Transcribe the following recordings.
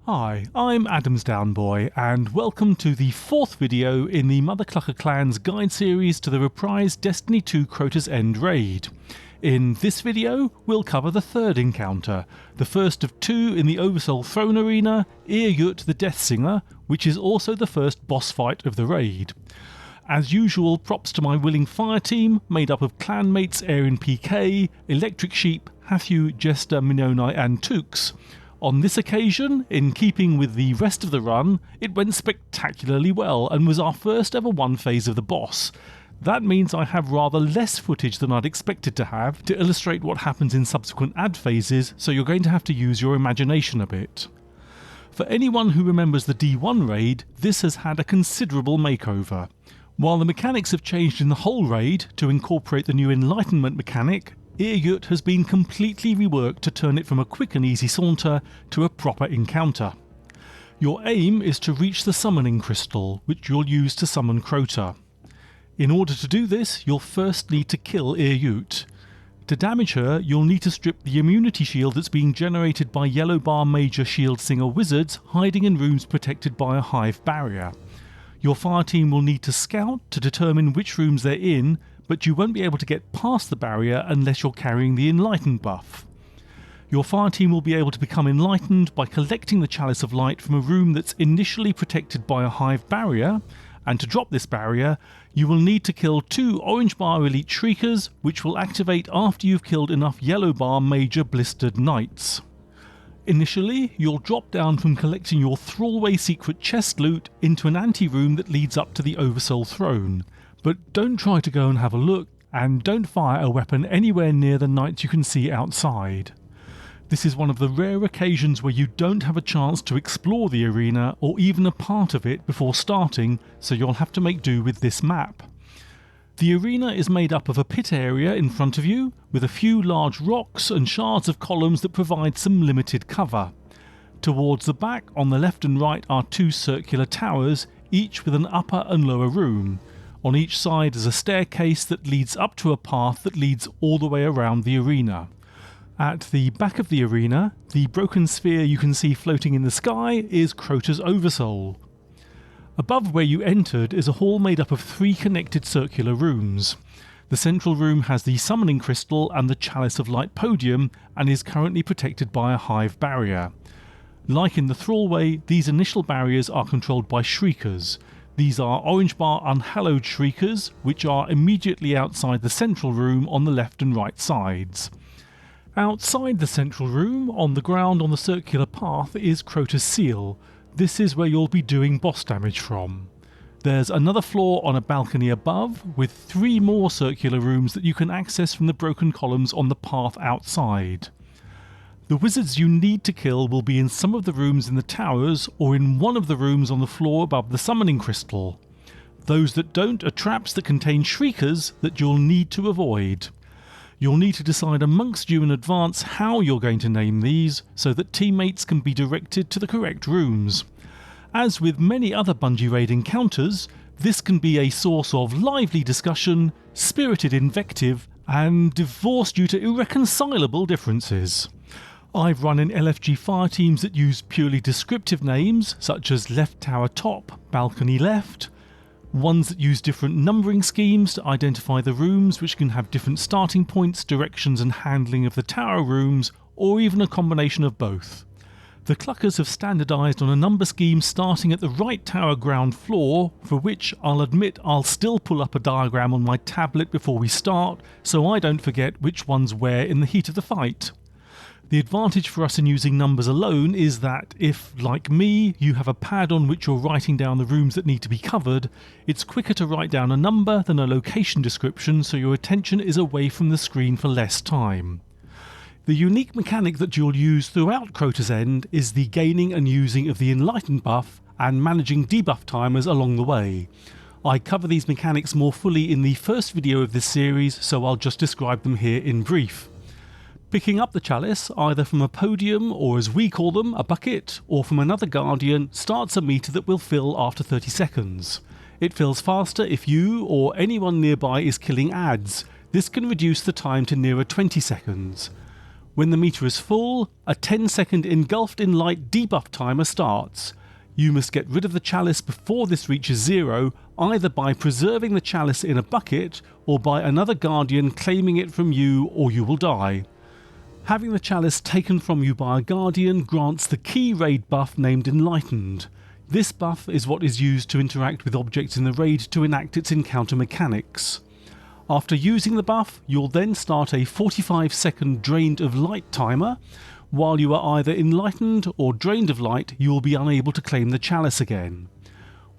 Hi, I'm AdamsDownBoy, and welcome to the fourth video in the Mother Clucker Clan's guide series to the reprised Destiny 2 Crota's End raid. In this video, we'll cover the third encounter, the first of two in the Oversoul Throne Arena, Ir Yût the Deathsinger, which is also the first boss fight of the raid. As usual, props to my willing Fireteam, made up of clanmates Erin PK, Electric Sheep, Hathu, Jester, Minoni and Tooks. On this occasion, in keeping with the rest of the run, it went spectacularly well and was our first ever one phase of the boss. That means I have rather less footage than I'd expected to have to illustrate what happens in subsequent ad phases, so you're going to have to use your imagination a bit. For anyone who remembers the D1 raid, this has had a considerable makeover. While the mechanics have changed in the whole raid to incorporate the new Enlightenment mechanic, Ir Yût has been completely reworked to turn it from a quick and easy saunter to a proper encounter. Your aim is to reach the summoning crystal, which you'll use to summon Crota. In order to do this, you'll first need to kill Ir Yût. To damage her, you'll need to strip the immunity shield that's being generated by Yellow Bar Major Shield Singer wizards hiding in rooms protected by a hive barrier. Your fireteam will need to scout to determine which rooms they're in, but you won't be able to get past the barrier unless you're carrying the Enlighten buff. Your fireteam will be able to become enlightened by collecting the Chalice of Light from a room that's initially protected by a hive barrier, and to drop this barrier, you will need to kill 2 Orange Bar Elite Shriekers, which will activate after you've killed enough Yellow Bar Major Blistered Knights. Initially, you'll drop down from collecting your Thrallway secret chest loot into an anteroom that leads up to the Oversoul Throne. But don't try to go and have a look, and don't fire a weapon anywhere near the knights you can see outside. This is one of the rare occasions where you don't have a chance to explore the arena or even a part of it before starting, so you'll have to make do with this map. The arena is made up of a pit area in front of you, with a few large rocks and shards of columns that provide some limited cover. Towards the back, on the left and right, are 2 circular towers, each with an upper and lower room. On each side is a staircase that leads up to a path that leads all the way around the arena. At the back of the arena, the broken sphere you can see floating in the sky is Crota's Oversoul. Above where you entered is a hall made up of 3 connected circular rooms. The central room has the summoning crystal and the Chalice of Light podium and is currently protected by a hive barrier. Like in the Thrallway, these initial barriers are controlled by Shriekers. These are Orange Bar Unhallowed Shriekers, which are immediately outside the central room on the left and right sides. Outside the central room, on the ground on the circular path, is Crota's Seal. This is where you'll be doing boss damage from. There's another floor on a balcony above, with 3 more circular rooms that you can access from the broken columns on the path outside. The wizards you need to kill will be in some of the rooms in the towers or in one of the rooms on the floor above the summoning crystal. Those that don't are traps that contain Shriekers that you'll need to avoid. You'll need to decide amongst you in advance how you're going to name these so that teammates can be directed to the correct rooms. As with many other Bungie raid encounters, this can be a source of lively discussion, spirited invective, and divorce due to irreconcilable differences. I've run in LFG fireteams that use purely descriptive names, such as left tower top, balcony left, ones that use different numbering schemes to identify the rooms, which can have different starting points, directions and handling of the tower rooms, or even a combination of both. The Cluckers have standardised on a number scheme starting at the right tower ground floor, for which I'll admit I'll still pull up a diagram on my tablet before we start, so I don't forget which one's where in the heat of the fight. The advantage for us in using numbers alone is that if, like me, you have a pad on which you're writing down the rooms that need to be covered, it's quicker to write down a number than a location description, so your attention is away from the screen for less time. The unique mechanic that you'll use throughout Crota's End is the gaining and using of the Enlighten buff and managing debuff timers along the way. I cover these mechanics more fully in the first video of this series, so I'll just describe them here in brief. Picking up the chalice, either from a podium or as we call them, a bucket, or from another guardian, starts a meter that will fill after 30 seconds. It fills faster if you or anyone nearby is killing adds. This can reduce the time to nearer 20 seconds. When the meter is full, a 10-second engulfed in light debuff timer starts. You must get rid of the chalice before this reaches 0, either by preserving the chalice in a bucket or by another guardian claiming it from you, or you will die. Having the chalice taken from you by a guardian grants the key raid buff named Enlightened. This buff is what is used to interact with objects in the raid to enact its encounter mechanics. After using the buff, you'll then start a 45-second drained of light timer. While you are either enlightened or drained of light, you will be unable to claim the chalice again.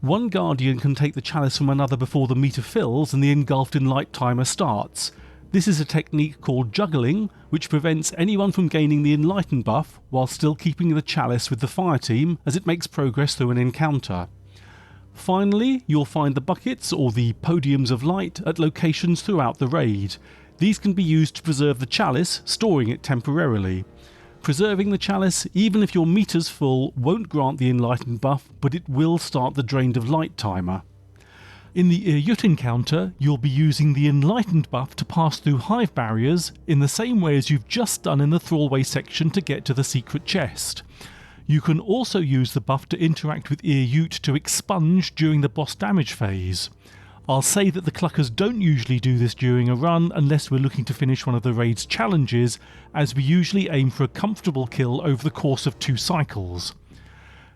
One guardian can take the chalice from another before the meter fills and the engulfed in light timer starts. This is a technique called juggling, which prevents anyone from gaining the enlightened buff while still keeping the chalice with the Fireteam as it makes progress through an encounter. Finally, you'll find the buckets, or the podiums of light, at locations throughout the raid. These can be used to preserve the chalice, storing it temporarily. Preserving the chalice, even if your meter's full, won't grant the enlightened buff, but it will start the drained of light timer. In the Ir Yût encounter, you'll be using the enlightened buff to pass through hive barriers in the same way as you've just done in the thrallway section to get to the secret chest. You can also use the buff to interact with Ir Yût to expunge during the boss damage phase. I'll say that the Cluckers don't usually do this during a run unless we're looking to finish one of the raid's challenges, as we usually aim for a comfortable kill over the course of 2 cycles.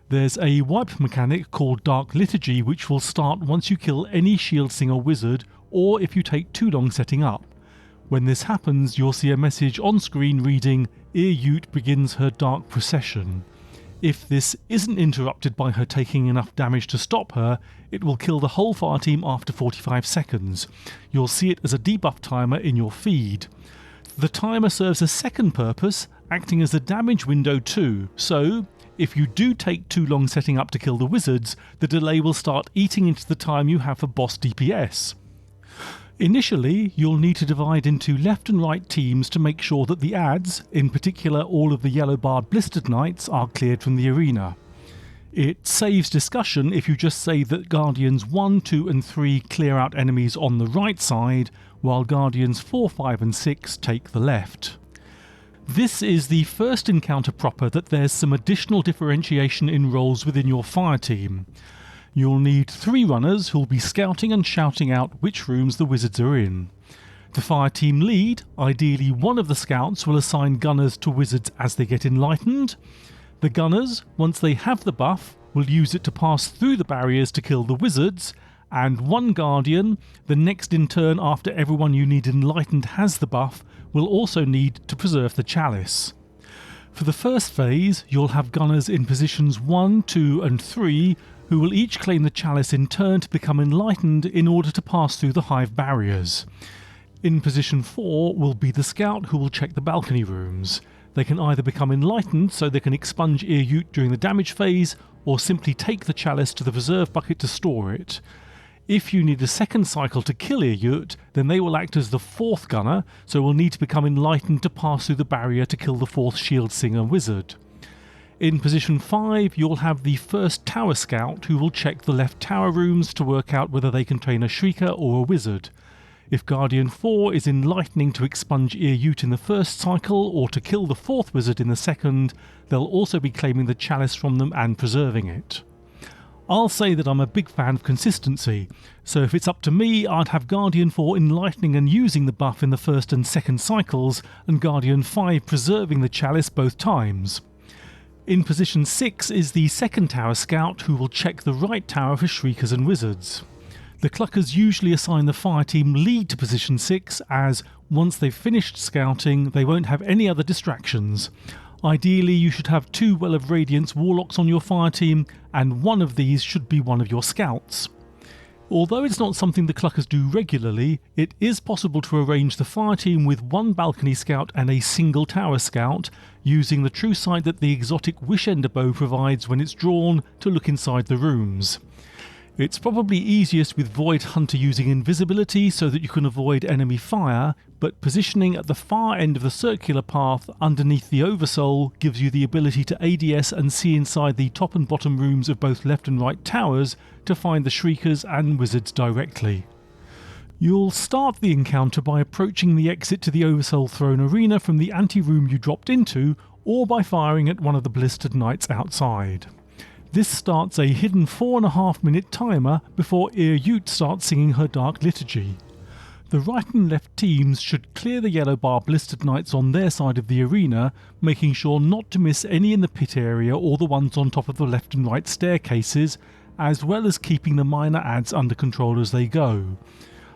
There's a wipe mechanic called Dark Liturgy which will start once you kill any Shieldslinger wizard or if you take too long setting up. When this happens, you'll see a message on screen reading, Ir Yût begins her dark procession. If this isn't interrupted by her taking enough damage to stop her, it will kill the whole Fireteam after 45 seconds. You'll see it as a debuff timer in your feed. The timer serves a second purpose, acting as a damage window too, so if you do take too long setting up to kill the wizards, the delay will start eating into the time you have for boss DPS. Initially, you'll need to divide into left and right teams to make sure that the ads, in particular all of the yellow barred blistered knights, are cleared from the arena. It saves discussion if you just say that Guardians 1, 2 and 3 clear out enemies on the right side, while Guardians 4, 5 and 6 take the left. This is the first encounter proper that there's some additional differentiation in roles within your Fireteam. You'll need 3 runners who'll be scouting and shouting out which rooms the wizards are in. The Fireteam lead, ideally one of the scouts, will assign gunners to wizards as they get enlightened. The gunners, once they have the buff, will use it to pass through the barriers to kill the wizards, and one guardian, the next in turn after everyone you need enlightened has the buff, will also need to preserve the chalice. For the first phase, you'll have gunners in positions 1, 2 and 3 who will each claim the chalice in turn to become enlightened in order to pass through the hive barriers. In position 4 will be the scout who will check the balcony rooms. They can either become enlightened so they can expunge Ir Yût during the damage phase, or simply take the chalice to the preserve bucket to store it. If you need a second cycle to kill Ir Yût, then they will act as the 4th gunner, so will need to become enlightened to pass through the barrier to kill the 4th Shieldslinger wizard. In position 5, you'll have the 1st tower scout who will check the left tower rooms to work out whether they contain a shrieker or a wizard. If Guardian 4 is enlightening to expunge Ir Yût in the first cycle or to kill the 4th wizard in the second, they'll also be claiming the chalice from them and preserving it. I'll say that I'm a big fan of consistency, so if it's up to me, I'd have Guardian 4 enlightening and using the buff in the first and second cycles, and Guardian 5 preserving the chalice both times. In position 6 is the 2nd tower scout who will check the right tower for shriekers and wizards. The Cluckers usually assign the Fireteam lead to position 6 as, once they've finished scouting, they won't have any other distractions. Ideally, you should have 2 Well of Radiance warlocks on your Fireteam, and one of these should be one of your scouts. Although it's not something the Cluckers do regularly, it is possible to arrange the Fireteam with 1 balcony scout and a single tower scout, using the true sight that the exotic Wishender bow provides when it's drawn to look inside the rooms. It's probably easiest with Void Hunter using invisibility so that you can avoid enemy fire, but positioning at the far end of the circular path underneath the Oversoul gives you the ability to ADS and see inside the top and bottom rooms of both left and right towers to find the shriekers and wizards directly. You'll start the encounter by approaching the exit to the Oversoul Throne Arena from the ante-room you dropped into, or by firing at one of the blistered knights outside. This starts a hidden 4.5-minute timer before Ir Yût starts singing her Dark Liturgy. The right and left teams should clear the yellow bar blistered knights on their side of the arena, making sure not to miss any in the pit area or the ones on top of the left and right staircases, as well as keeping the minor adds under control as they go.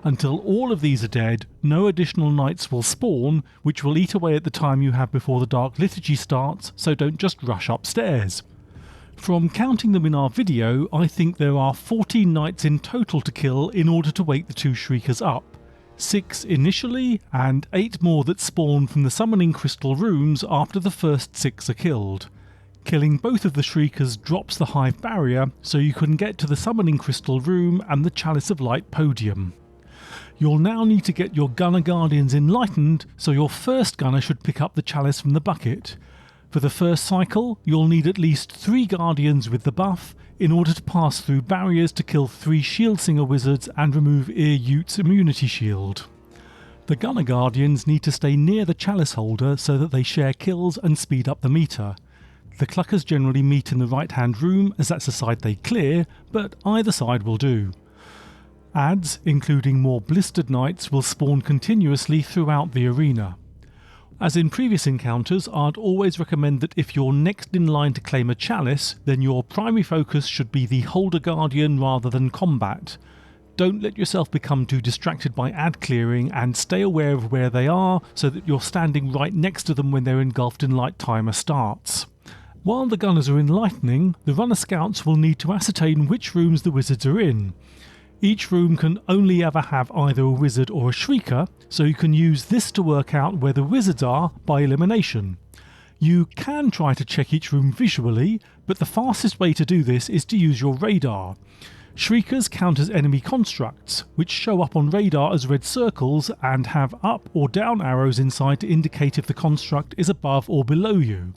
Until all of these are dead, no additional knights will spawn, which will eat away at the time you have before the Dark Liturgy starts, so don't just rush upstairs. From counting them in our video, I think there are 14 knights in total to kill in order to wake the 2 Shriekers up. 6 initially, and 8 more that spawn from the summoning crystal rooms after the first 6 are killed. Killing both of the Shriekers drops the hive barrier, so you can get to the summoning crystal room and the Chalice of Light podium. You'll now need to get your gunner guardians enlightened, so your first gunner should pick up the chalice from the bucket. For the first cycle, you'll need at least 3 guardians with the buff in order to pass through barriers to kill 3 Shieldsinger wizards and remove Ir Yût's immunity shield. The gunner guardians need to stay near the chalice holder so that they share kills and speed up the meter. The cluckers generally meet in the right hand room as that's the side they clear, but either side will do. Adds, including more blistered knights, will spawn continuously throughout the arena. As in previous encounters, I'd always recommend that if you're next in line to claim a chalice, then your primary focus should be the holder guardian rather than combat. Don't let yourself become too distracted by ad clearing, and stay aware of where they are so that you're standing right next to them when their engulfed in light timer starts. While the gunners are enlightening, the runner scouts will need to ascertain which rooms the wizards are in. Each room can only ever have either a wizard or a shrieker, so you can use this to work out where the wizards are by elimination. You can try to check each room visually, but the fastest way to do this is to use your radar. Shriekers count as enemy constructs, which show up on radar as red circles and have up or down arrows inside to indicate if the construct is above or below you.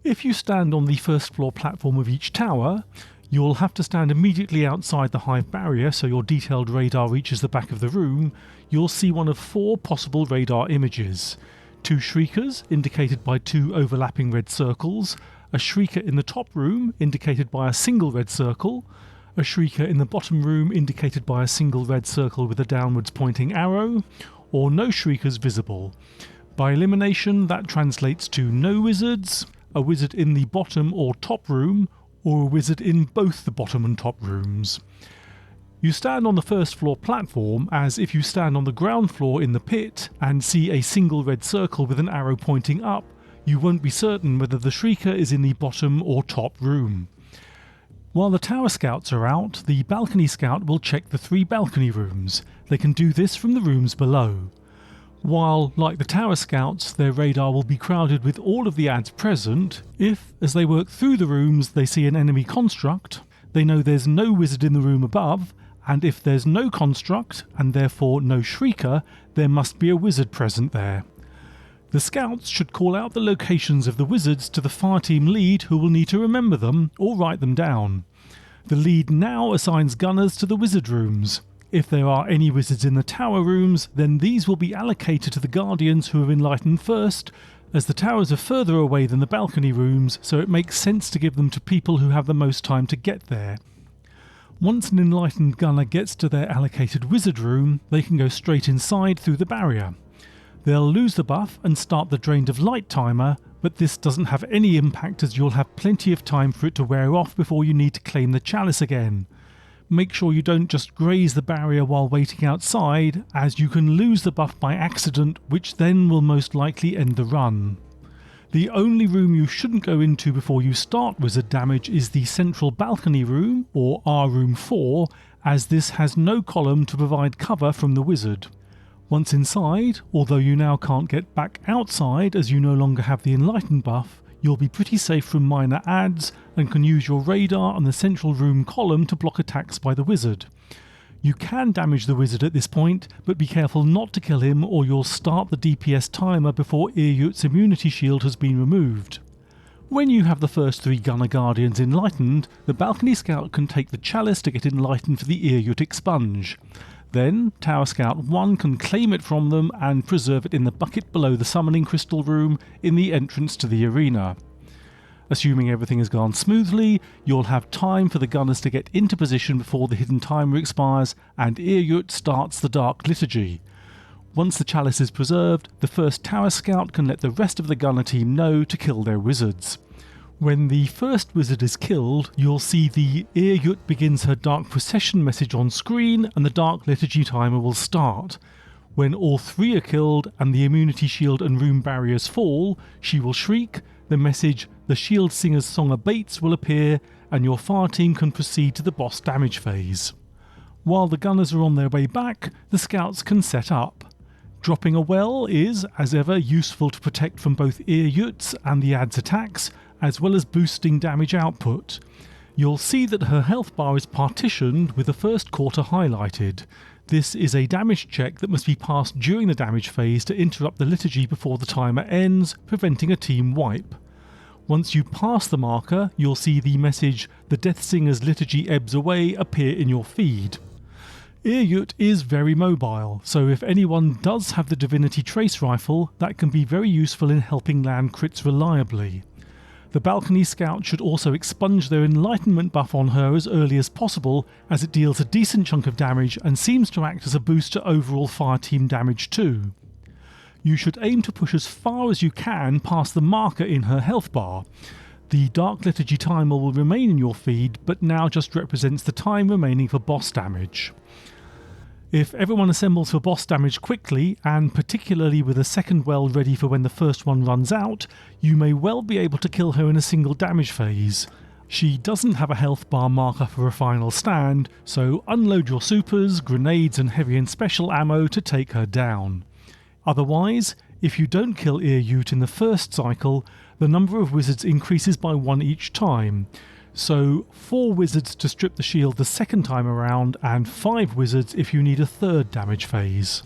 If you stand on the first floor platform of each tower, you'll have to stand immediately outside the hive barrier so your detailed radar reaches the back of the room. You'll see one of 4 possible radar images. 2 Shriekers, indicated by 2 overlapping red circles, a Shrieker in the top room, indicated by a single red circle, a Shrieker in the bottom room, indicated by a single red circle with a downwards pointing arrow, or no Shriekers visible. By elimination, that translates to no wizards, a wizard in the bottom or top room, or a wizard in both the bottom and top rooms. You stand on the first floor platform as if you stand on the ground floor in the pit and see a single red circle with an arrow pointing up. You won't be certain whether the Shrieker is in the bottom or top room. While the tower scouts are out, the balcony scout will check the 3 balcony rooms. They can do this from the rooms below. While, like the tower scouts, their radar will be crowded with all of the adds present, if, as they work through the rooms, they see an enemy construct, they know there's no wizard in the room above, and if there's no construct, and therefore no Shrieker, there must be a wizard present there. The scouts should call out the locations of the wizards to the Fireteam lead, who will need to remember them or write them down. The lead now assigns gunners to the wizard rooms. If there are any wizards in the tower rooms, then these will be allocated to the guardians who are enlightened first, as the towers are further away than the balcony rooms, so it makes sense to give them to people who have the most time to get there. Once an enlightened gunner gets to their allocated wizard room, they can go straight inside through the barrier. They'll lose the buff and start the drained of light timer, but this doesn't have any impact as you'll have plenty of time for it to wear off before you need to claim the chalice again. Make sure you don't just graze the barrier while waiting outside, as you can lose the buff by accident, which then will most likely end the run. The only room you shouldn't go into before you start wizard damage is the central balcony room, or R room 4, as this has no column to provide cover from the wizard. Once inside, although you now can't get back outside as you no longer have the Enlighten buff, you'll be pretty safe from minor adds and can use your radar on the central room column to block attacks by the wizard. You can damage the wizard at this point, but be careful not to kill him or you'll start the DPS timer before Ir Yût's immunity shield has been removed. When you have the first 3 gunner guardians enlightened, the balcony scout can take the chalice to get enlightened for the Ir Yût expunge. Then Tower Scout 1 can claim it from them and preserve it in the bucket below the summoning crystal room in the entrance to the arena. Assuming everything has gone smoothly, you'll have time for the gunners to get into position before the hidden timer expires and Ir Yût starts the Dark Liturgy. Once the chalice is preserved, the first Tower Scout can let the rest of the gunner team know to kill their wizards. When the first wizard is killed, you'll see the Ir Yût begins her Dark Procession message on screen and the Dark Liturgy timer will start. When all 3 are killed and the immunity shield and rune barriers fall, she will shriek, the message "The Shield Singer's Song Abates" will appear and your fire team can proceed to the boss damage phase. While the gunners are on their way back, the scouts can set up. Dropping a well is, as ever, useful to protect from both Ir Yût's and the ad's attacks, as well as boosting damage output. You'll see that her health bar is partitioned with the first quarter highlighted. This is a damage check that must be passed during the damage phase to interrupt the liturgy before the timer ends, preventing a team wipe. Once you pass the marker, you'll see the message "The Deathsinger's Liturgy Ebbs Away" appear in your feed. Ir Yût is very mobile, so if anyone does have the Divinity Trace Rifle, that can be very useful in helping land crits reliably. The Balcony Scout should also expunge their Enlightenment buff on her as early as possible, as it deals a decent chunk of damage and seems to act as a boost to overall Fireteam damage too. You should aim to push as far as you can past the marker in her health bar. The Dark Liturgy timer will remain in your feed, but now just represents the time remaining for boss damage. If everyone assembles for boss damage quickly, and particularly with a second well ready for when the first one runs out, you may well be able to kill her in a single damage phase. She doesn't have a health bar marker for a final stand, so unload your supers, grenades and heavy and special ammo to take her down. Otherwise, if you don't kill Ir Yût in the first cycle, the number of wizards increases by 1 each time. So 4 wizards to strip the shield the second time around and 5 wizards if you need a third damage phase.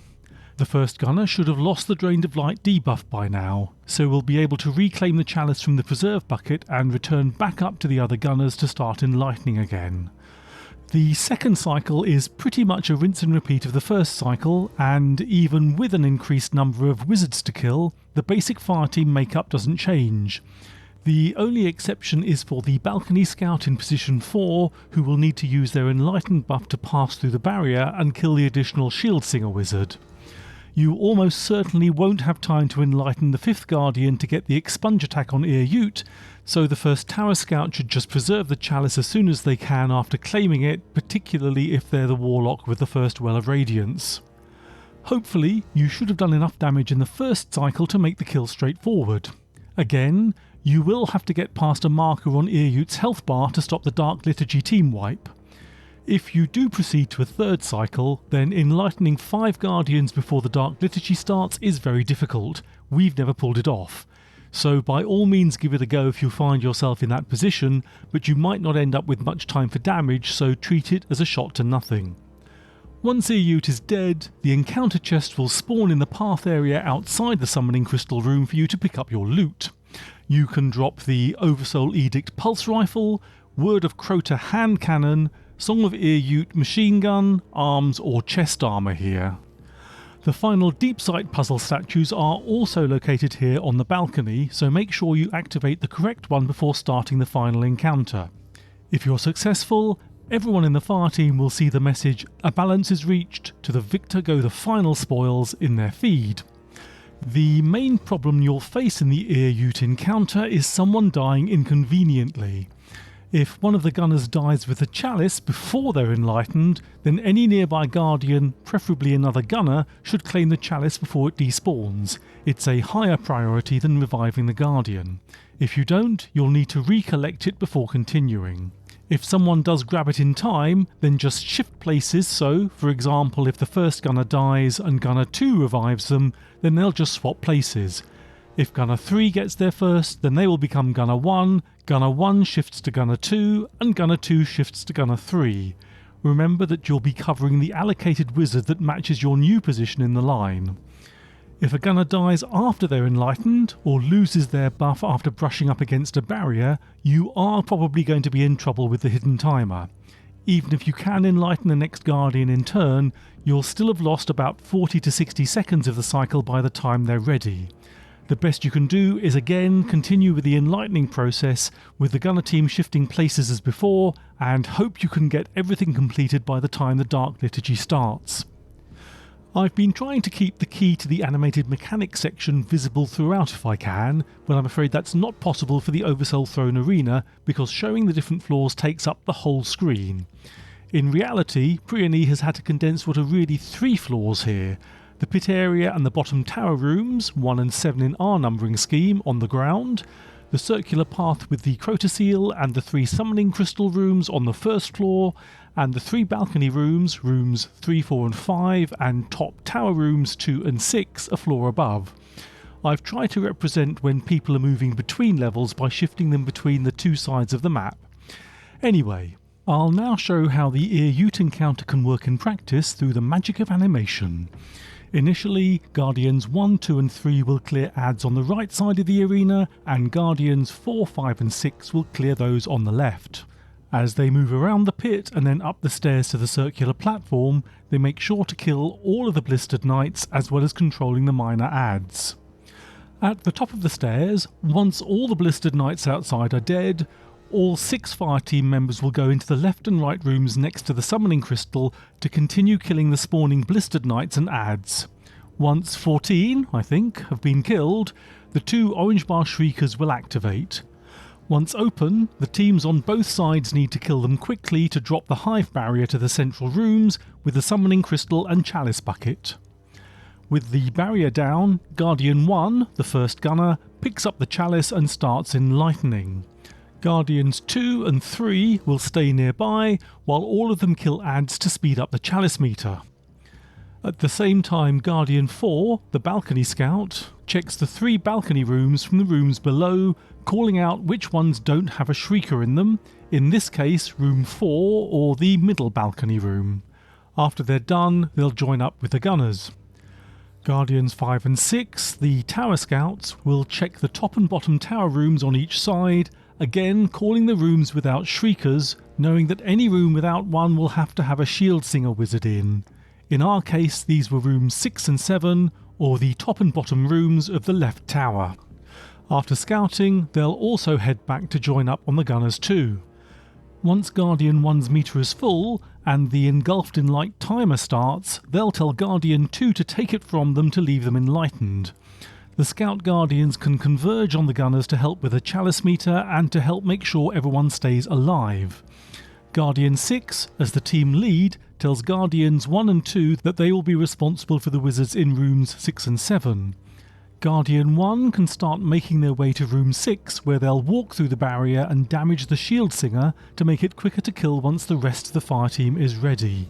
The first gunner should have lost the Drained of Light debuff by now, so will be able to reclaim the chalice from the preserve bucket and return back up to the other gunners to start enlightening again. The second cycle is pretty much a rinse and repeat of the first cycle, and even with an increased number of wizards to kill, the basic fireteam makeup doesn't change. The only exception is for the Balcony Scout in position 4, who will need to use their Enlightened buff to pass through the barrier and kill the additional Shield Singer wizard. You almost certainly won't have time to enlighten the 5th Guardian to get the expunge attack on Ir Yût, so the first Tower Scout should just preserve the chalice as soon as they can after claiming it, particularly if they're the Warlock with the first Well of Radiance. Hopefully, you should have done enough damage in the first cycle to make the kill straightforward. Again, you will have to get past a marker on Ir Yût's health bar to stop the Dark Liturgy team wipe. If you do proceed to a third cycle, then enlightening 5 Guardians before the Dark Liturgy starts is very difficult. We've never pulled it off. So by all means give it a go if you find yourself in that position, but you might not end up with much time for damage, so treat it as a shot to nothing. Once Ir Yût is dead, the encounter chest will spawn in the path area outside the summoning crystal room for you to pick up your loot. You can drop the Oversoul Edict pulse rifle, Word of Crota hand cannon, Song of Ir Yût machine gun, arms or chest armour here. The final Deepsight puzzle statues are also located here on the balcony, so make sure you activate the correct one before starting the final encounter. If you're successful, everyone in the fireteam will see the message "A balance is reached, to the victor go the final spoils" in their feed. The main problem you'll face in the Ir Yût encounter is someone dying inconveniently. If one of the gunners dies with the chalice before they're enlightened, then any nearby guardian, preferably another gunner, should claim the chalice before it despawns. It's a higher priority than reviving the guardian. If you don't, you'll need to recollect it before continuing. If someone does grab it in time, then just shift places, so, for example, if the first gunner dies and gunner 2 revives them, then they'll just swap places. If gunner 3 gets there first, then they will become gunner 1 shifts to gunner 2, and gunner 2 shifts to gunner 3. Remember that you'll be covering the allocated wizard that matches your new position in the line. If a gunner dies after they're enlightened, or loses their buff after brushing up against a barrier, you are probably going to be in trouble with the hidden timer. Even if you can enlighten the next Guardian in turn, you'll still have lost about 40 to 60 seconds of the cycle by the time they're ready. The best you can do is again continue with the enlightening process, with the gunner team shifting places as before, and hope you can get everything completed by the time the Dark Liturgy starts. I've been trying to keep the key to the animated mechanics section visible throughout if I can, but I'm afraid that's not possible for the Oversoul Throne Arena because showing the different floors takes up the whole screen. In reality, Priony has had to condense what are really 3 floors here: the pit area and the bottom tower rooms, 1 and 7 in our numbering scheme, on the ground, the circular path with the Crota seal and the 3 summoning crystal rooms on the first floor, and the 3 balcony rooms, rooms 3, 4 and 5, and top tower rooms 2 and 6, a floor above. I've tried to represent when people are moving between levels by shifting them between the 2 sides of the map. Anyway, I'll now show how the Ir Yût encounter can work in practice through the magic of animation. Initially, Guardians 1, 2 and 3 will clear adds on the right side of the arena, and Guardians 4, 5 and 6 will clear those on the left. As they move around the pit and then up the stairs to the circular platform, they make sure to kill all of the blistered knights as well as controlling the minor adds. At the top of the stairs, once all the blistered knights outside are dead, all 6 Fireteam members will go into the left and right rooms next to the summoning crystal to continue killing the spawning blistered knights and adds. Once 14, I think, have been killed, the 2 orange bar shriekers will activate. Once open, the teams on both sides need to kill them quickly to drop the hive barrier to the central rooms with the summoning crystal and chalice bucket. With the barrier down, Guardian 1, the first gunner, picks up the chalice and starts enlightening. Guardians 2 and 3 will stay nearby while all of them kill adds to speed up the chalice meter. At the same time, Guardian 4, the balcony scout, checks the 3 balcony rooms from the rooms below, calling out which ones don't have a shrieker in them, in this case room 4 or the middle balcony room. After they're done, they'll join up with the gunners. Guardians 5 and 6, the tower scouts, will check the top and bottom tower rooms on each side, again calling the rooms without shriekers, knowing that any room without one will have to have a shield singer wizard in. In our case, these were rooms 6 and 7, or the top and bottom rooms of the left tower. After scouting, they'll also head back to join up on the gunners too. Once Guardian 1's meter is full, and the engulfed in light timer starts, they'll tell Guardian 2 to take it from them to leave them enlightened. The Scout Guardians can converge on the gunners to help with the chalice meter and to help make sure everyone stays alive. Guardian 6, as the team lead, tells Guardians 1 and 2 that they will be responsible for the wizards in rooms 6 and 7. Guardian 1 can start making their way to room 6, where they'll walk through the barrier and damage the shield singer to make it quicker to kill once the rest of the fireteam is ready.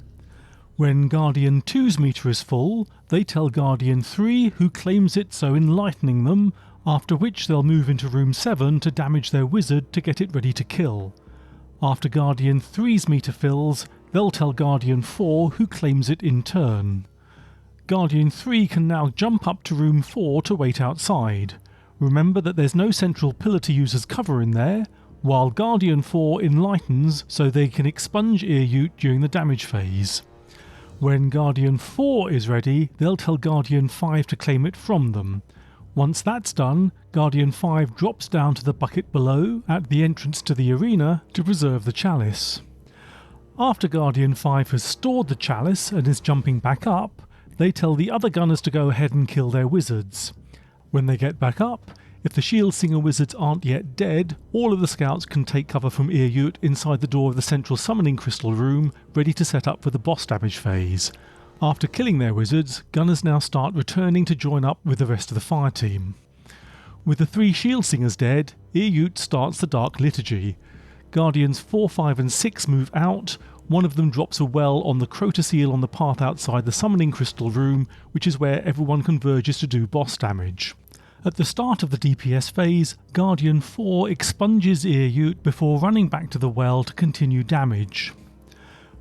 When Guardian 2's meter is full, they tell Guardian 3, who claims it, so enlightening them, after which they'll move into room 7 to damage their wizard to get it ready to kill. After Guardian 3's meter fills, they'll tell Guardian 4, who claims it in turn. Guardian 3 can now jump up to room 4 to wait outside. Remember that there's no central pillar to use as cover in there, while Guardian 4 enlightens so they can expunge Ir Yût during the damage phase. When Guardian 4 is ready, they'll tell Guardian 5 to claim it from them. Once that's done, Guardian 5 drops down to the bucket below at the entrance to the arena to preserve the chalice. After Guardian 5 has stored the chalice and is jumping back up, they tell the other gunners to go ahead and kill their wizards. When they get back up, if the shield singer wizards aren't yet dead, all of the scouts can take cover from Ir Yût inside the door of the central summoning crystal room, ready to set up for the boss damage phase. After killing their wizards, gunners now start returning to join up with the rest of the fireteam. With the 3 shield singers dead, Ir Yût starts the Dark Liturgy. Guardians 4, 5 and 6 move out. One of them drops a well on the Crota seal on the path outside the summoning crystal room, which is where everyone converges to do boss damage. At the start of the DPS phase, Guardian 4 expunges Ir Yût before running back to the well to continue damage.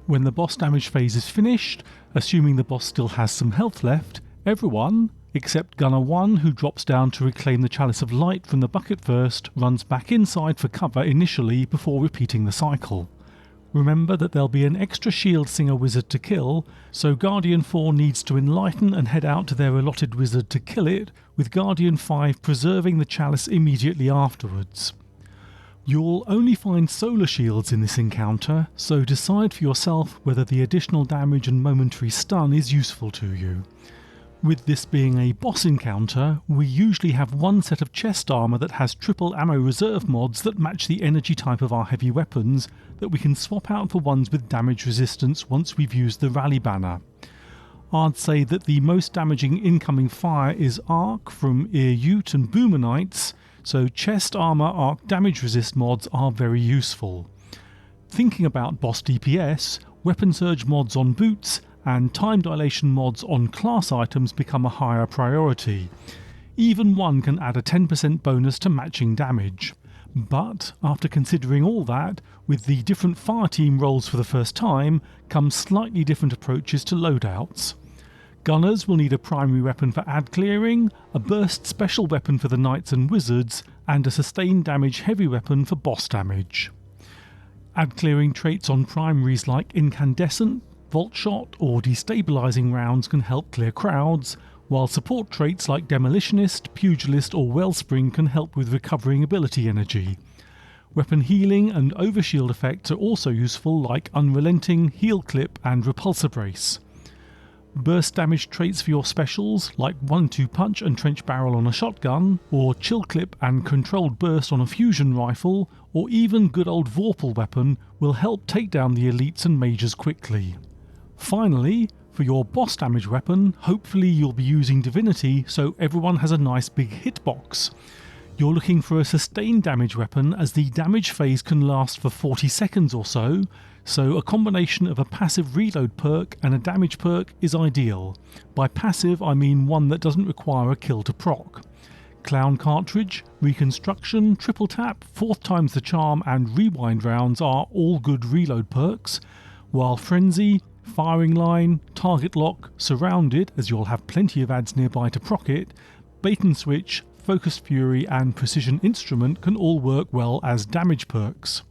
When the boss damage phase is finished, assuming the boss still has some health left, everyone, except Gunner 1, who drops down to reclaim the Chalice of Light from the bucket first, runs back inside for cover initially before repeating the cycle. Remember that there'll be an extra Shield Singer wizard to kill, so Guardian 4 needs to Enlighten and head out to their allotted wizard to kill it, with Guardian 5 preserving the chalice immediately afterwards. You'll only find solar shields in this encounter, so decide for yourself whether the additional damage and momentary stun is useful to you. With this being a boss encounter, we usually have one set of chest armour that has triple ammo reserve mods that match the energy type of our heavy weapons that we can swap out for ones with damage resistance once we've used the rally banner. I'd say that the most damaging incoming fire is arc from Ir Yût and Boomer Knights, so chest armour arc damage resist mods are very useful. Thinking about boss DPS, weapon surge mods on boots and time dilation mods on class items become a higher priority. Even one can add a 10% bonus to matching damage. But after considering all that, with the different Fireteam roles for the first time, come slightly different approaches to loadouts. Gunners will need a primary weapon for ad clearing, a burst special weapon for the knights and wizards, and a sustained damage heavy weapon for boss damage. Ad clearing traits on primaries like incandescent, Vault Shot or destabilising rounds can help clear crowds, while support traits like Demolitionist, Pugilist or Wellspring can help with recovering ability energy. Weapon healing and overshield effects are also useful, like Unrelenting, Heal Clip and Repulsor Brace. Burst damage traits for your specials like 1-2 Punch and Trench Barrel on a shotgun, or Chill Clip and Controlled Burst on a fusion rifle, or even good old Vorpal weapon will help take down the elites and mages quickly. Finally, for your boss damage weapon, hopefully you'll be using Divinity so everyone has a nice big hitbox. You're looking for a sustained damage weapon as the damage phase can last for 40 seconds or so a combination of a passive reload perk and a damage perk is ideal. By passive I mean one that doesn't require a kill to proc. Clown Cartridge, Reconstruction, Triple Tap, 4th times the Charm and Rewind rounds are all good reload perks, while Frenzy, Firing Line, Target Lock, Surrounded, as you'll have plenty of ads nearby to proc it, Bait and Switch, Focused Fury and Precision Instrument can all work well as damage perks.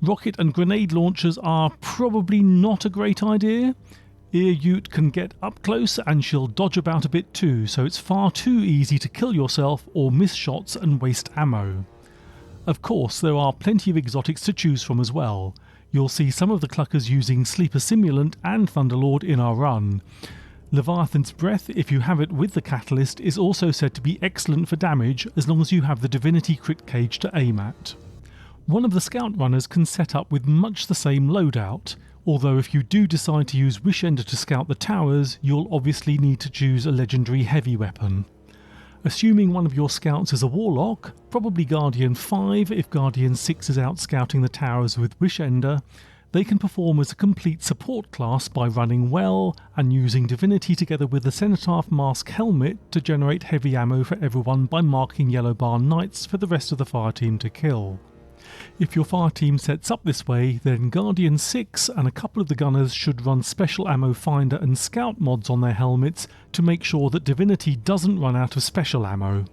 Rocket and grenade launchers are probably not a great idea. Ir Yût can get up close and she'll dodge about a bit too, so it's far too easy to kill yourself or miss shots and waste ammo. Of course, there are plenty of exotics to choose from as well. You'll see some of the cluckers using Sleeper Simulant and Thunderlord in our run. Leviathan's Breath, if you have it with the Catalyst, is also said to be excellent for damage as long as you have the Divinity Crit Cage to aim at. One of the Scout Runners can set up with much the same loadout, although if you do decide to use Wishender to scout the towers, you'll obviously need to choose a legendary heavy weapon. Assuming one of your scouts is a Warlock, probably Guardian 5 if Guardian 6 is out scouting the towers with Wishender, they can perform as a complete support class by running well and using Divinity together with the Cenotaph Mask Helmet to generate heavy ammo for everyone by marking Yellow Barn Knights for the rest of the Fireteam to kill. If your Fireteam sets up this way, then Guardian 6 and a couple of the Gunners should run Special Ammo Finder and Scout mods on their helmets to make sure that Divinity doesn't run out of special ammo.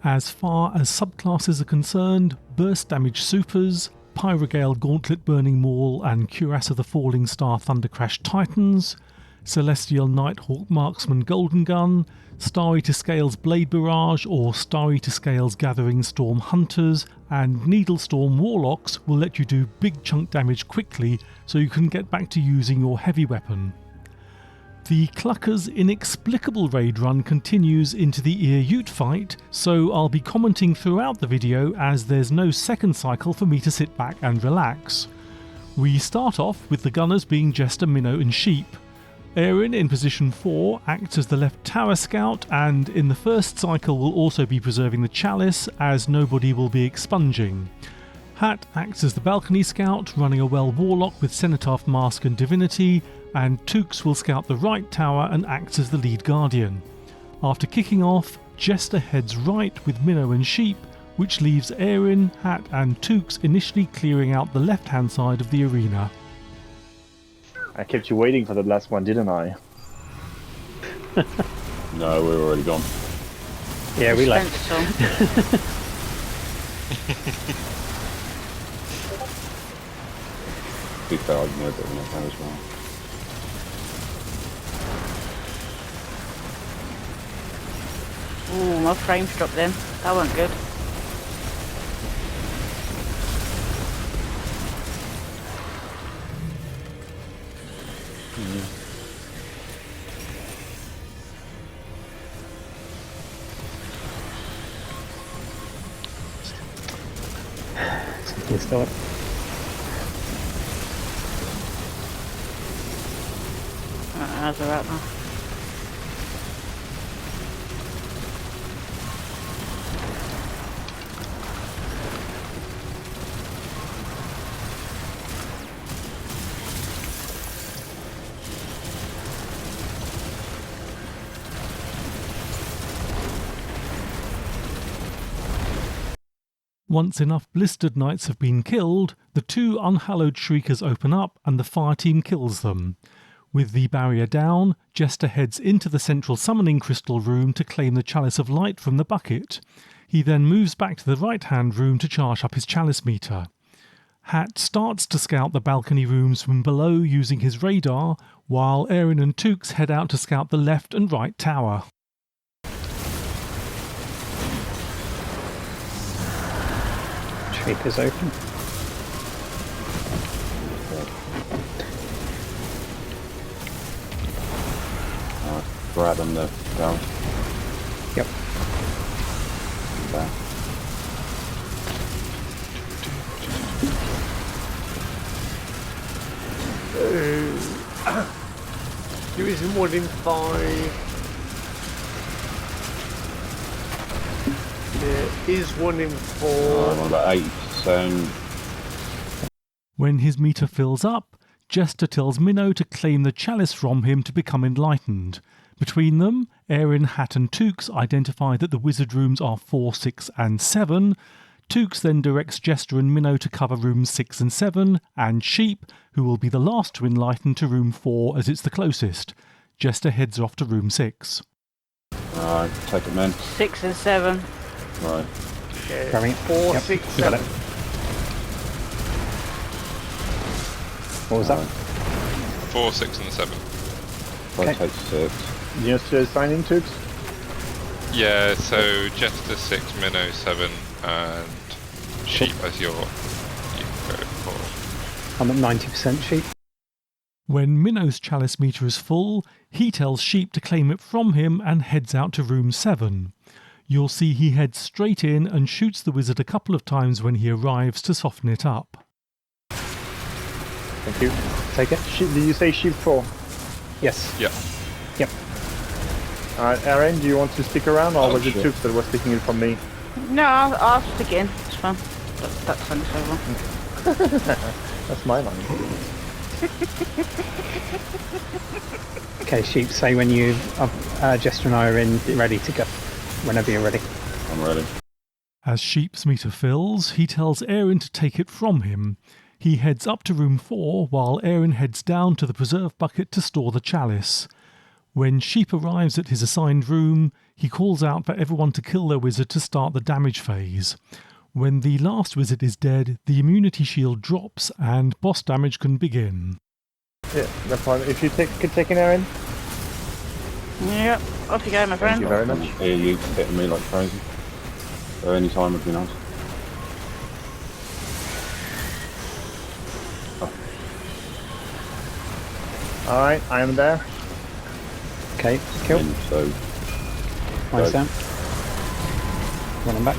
As far as subclasses are concerned, Burst Damage Supers, Pyrogale Gauntlet Burning Maul and Cuirass of the Falling Star Thundercrash Titans, Celestial Nighthawk Marksman Golden Gun, Star Eater Scales Blade Barrage or Star Eater Scales Gathering Storm Hunters, and Needlestorm Warlocks will let you do big chunk damage quickly so you can get back to using your heavy weapon. The Clucker's inexplicable raid run continues into the Ir Yût fight, so I'll be commenting throughout the video as there's no second cycle for me to sit back and relax. We start off with the Gunners being Jester, Minnow and Sheep. Erin in position 4 acts as the left tower scout and in the first cycle will also be preserving the chalice as nobody will be expunging. Hat acts as the balcony scout, running a well warlock with Cenotaph Mask and Divinity, and Tukes will scout the right tower and acts as the lead guardian. After kicking off, Jester heads right with Minnow and Sheep, which leaves Erin, Hat and Tukes initially clearing out the left hand side of the arena. I kept you waiting for that last one, didn't I? No, we're already gone. Yeah, we left. So. be fair, I know a bit of it now as well. Ooh, my frames dropped then. That wasn't good. You start. That's alright now. Once enough blistered knights have been killed, the two unhallowed shriekers open up and the fireteam kills them. With the barrier down, Jester heads into the central summoning crystal room to claim the chalice of light from the bucket. He then moves back to the right-hand room to charge up his chalice meter. Hat starts to scout the balcony rooms from below using his radar, while Erin and Tukes head out to scout the left and right tower. Shriekers open. Brad on the down. Yep. There. There isn't one in 5. There is one in 4. I'm about 8%. When his meter fills up, Jester tells Minnow to claim the chalice from him to become enlightened. Between them, Erin, Hat and Tukes identify that the wizard rooms are 4, 6 and 7. Tukes then directs Jester and Minnow to cover rooms 6 and 7, and Sheep, who will be the last to enlighten, to room 4 as it's the closest. Jester heads off to room 6. Alright, take them in. 6 and 7. Right. Okay. Coming. 4, Yep, 6, got 7. it. What was that? 4, 6 and 7. I'll Okay. take 6. Just signing Tukes? Yeah, so Jester 6, Minnow 7, and Sheep as your... You can go for... I'm at 90% sheep. When Minnow's chalice meter is full, he tells Sheep to claim it from him and heads out to room 7. You'll see he heads straight in and shoots the wizard a couple of times when he arrives to soften it up. Thank you. Take it. Did you say sheep 4? Yes. Yeah. Yep. Alright, Erin, do you want to stick around, or Oh, was it sure. Tukes that was sticking it from me? No, I'll stick in. It's fine. That's understandable. That's my line. Okay, sheep, say when you, Jester and I are in, ready to go. Whenever you're ready. I'm ready. As Sheep's meter fills, he tells Erin to take it from him. He heads up to room 4 while Erin heads down to the preserve bucket to store the chalice. When Sheep arrives at his assigned room, he calls out for everyone to kill their wizard to start the damage phase. When the last wizard is dead, the immunity shield drops and boss damage can begin. Yeah, no problem. If you could take in Erin. Yep. Off you go, my friend. Thank you very much. Ir Yût hitting me like crazy. So any time would be nice. Alright, I am there. Okay, kill. In, so Nice go. down. Running back.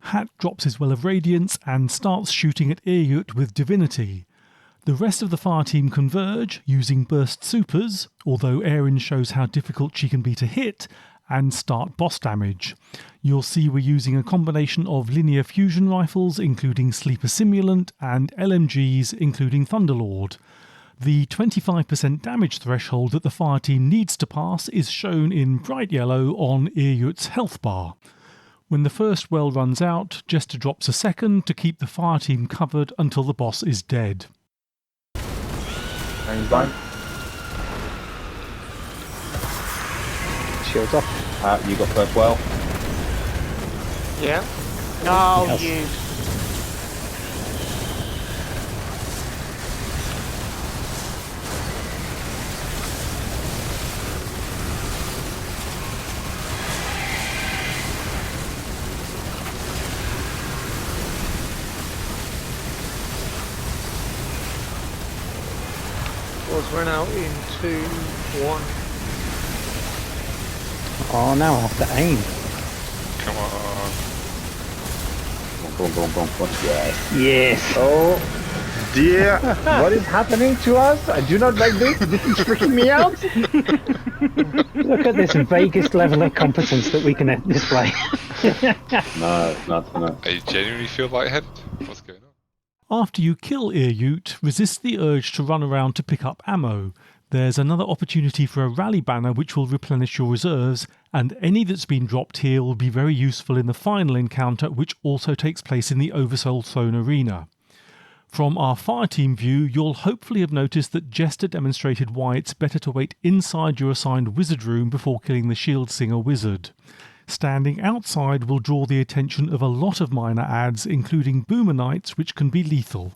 Hat drops his Well of Radiance and starts shooting at Ir Yût with Divinity. The rest of the fireteam converge, using burst supers, although Erin shows how difficult she can be to hit, and start boss damage. You'll see we're using a combination of linear fusion rifles, including Sleeper Simulant, and LMGs, including Thunderlord. The 25% damage threshold that the fireteam needs to pass is shown in bright yellow on Ir Yût's health bar. When the first well runs out, Jester drops a second to keep the fireteam covered until the boss is dead. And fine. Shields off. You got first well. Yeah. No, Yes. you. was run out in 2, 1. Oh, now I have to aim. Come on. Boom. Yes. Yes. Oh dear, what is happening to us? I do not like this. This is freaking me out. Look at this vaguest level of competence that we can display. No, it's not. I genuinely feel lightheaded. What's going on? After you kill Ir Yût, resist the urge to run around to pick up ammo. There's another opportunity for a rally banner which will replenish your reserves, and any that's been dropped here will be very useful in the final encounter, which also takes place in the Oversoul Throne Arena. From our Fireteam view, you'll hopefully have noticed that Jester demonstrated why it's better to wait inside your assigned wizard room before killing the Shield-Singer wizard. Standing outside will draw the attention of a lot of minor adds, including Boomer Knights, which can be lethal.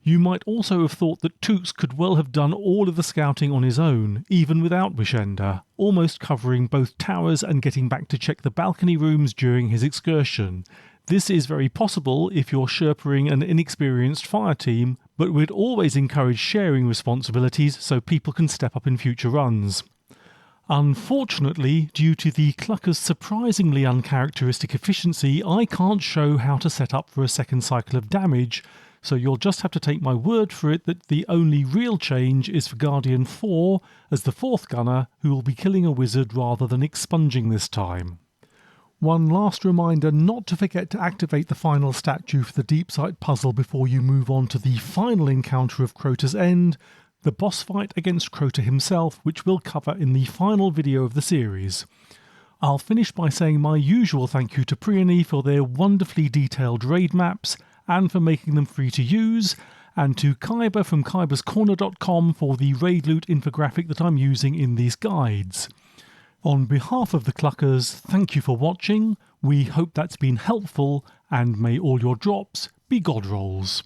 You might also have thought that Toots could well have done all of the scouting on his own, even without Wishender, almost covering both towers and getting back to check the balcony rooms during his excursion. This is very possible if you're sherpering an inexperienced fire team, but we'd always encourage sharing responsibilities so people can step up in future runs. Unfortunately, due to the Clucker's surprisingly uncharacteristic efficiency, I can't show how to set up for a second cycle of damage, so you'll just have to take my word for it that the only real change is for Guardian 4 as the 4th gunner, who will be killing a wizard rather than expunging this time. One last reminder not to forget to activate the final statue for the Deepsight puzzle before you move on to the final encounter of Crota's End, the boss fight against Crota himself, which we'll cover in the final video of the series. I'll finish by saying my usual thank you to Priony for their wonderfully detailed raid maps and for making them free to use, and to Kyber from kyberscorner.com for the raid loot infographic that I'm using in these guides. On behalf of the Cluckers, thank you for watching, we hope that's been helpful, and may all your drops be god rolls.